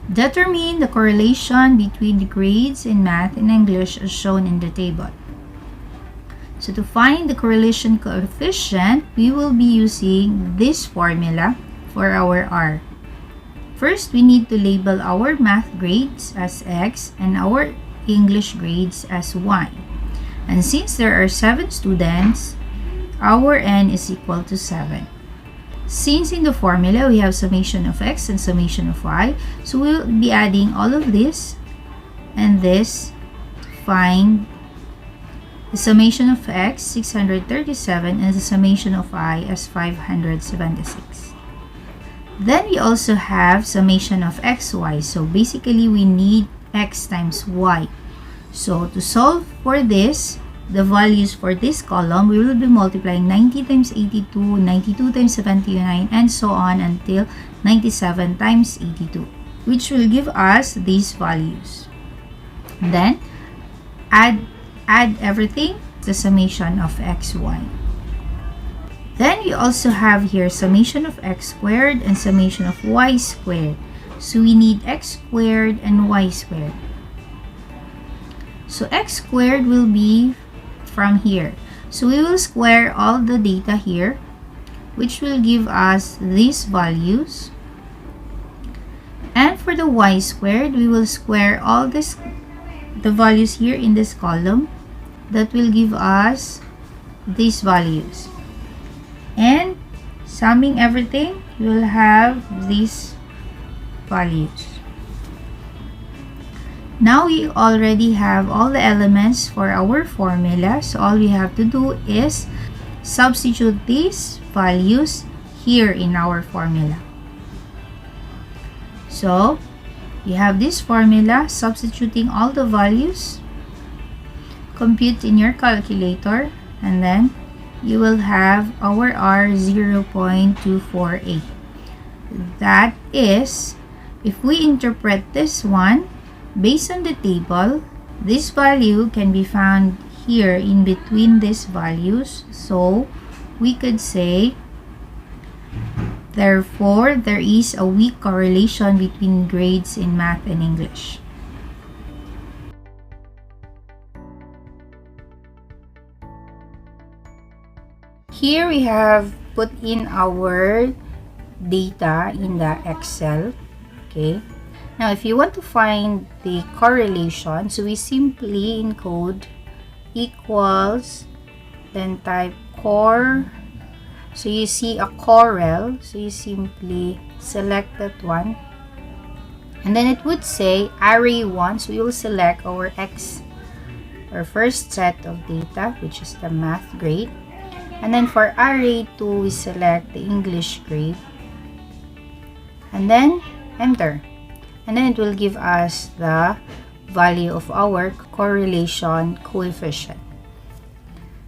Determine the correlation between the grades in math and English as shown in the table. So to find the correlation coefficient, we will be using this formula for our R. First, we need to label our math grades as X and our English grades as Y. And since there are 7 students, our N is equal to 7. Since in the formula we have summation of X and summation of Y, so we'll be adding all of this and this to find the summation of X, 637, and the summation of Y as 576. Then we also have summation of XY. So basically we need X times Y. So to solve for this, the values for this column, we will be multiplying 90 times 82, 92 times 79, and so on until 97 times 82, which will give us these values. Then add everything, the summation of XY. Then we also have here summation of X squared and summation of Y squared. So we need X squared and Y squared. So X squared will be from here. So we will square all the data here, which will give us these values. And for the Y squared, we will square all the values here in this column. That will give us these values. And summing everything, you will have these values. Now we already have all the elements for our formula. So all we have to do is substitute these values here in our formula. So we have this formula, substituting all the values. Compute in your calculator, and then you will have our R 0.248. That is, if we interpret this one based on the table, this value can be found here in between these values. So we could say, therefore, there is a weak correlation between grades in math and English. Here we have put in our data in the Excel. Okay. Now, if you want to find the correlation, so we simply encode equals, then type core. So you see a correl. So you simply select that one. And then it would say array 1. So we will select our X, our first set of data, which is the math grade. And then for array 2, we select the English grade. And then enter. And then it will give us the value of our correlation coefficient.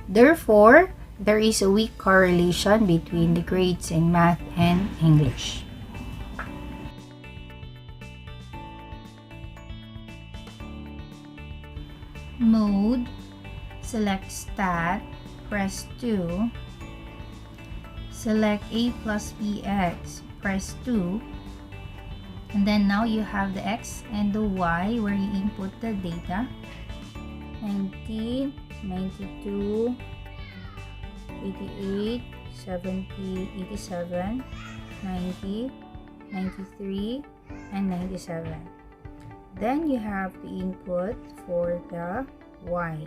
Therefore, there is a weak correlation between the grades in math and English. Mode, select Stat, press 2, select A plus BX, press 2, and then now you have the X and the Y where you input the data. 19, 92, 88, 70, 87, 90, 93, and 97. Then you have the input for the Y.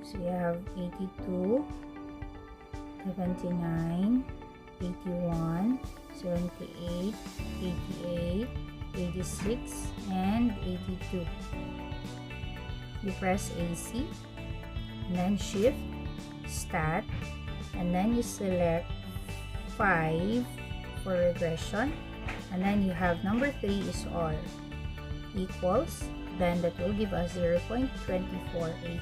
So you have 82, 79, 81, 78, 88, 86, and 82. You press AC, and then Shift, Stat, and then you select 5 for regression, and then you have number 3 is all, equals, then that will give us 0.248.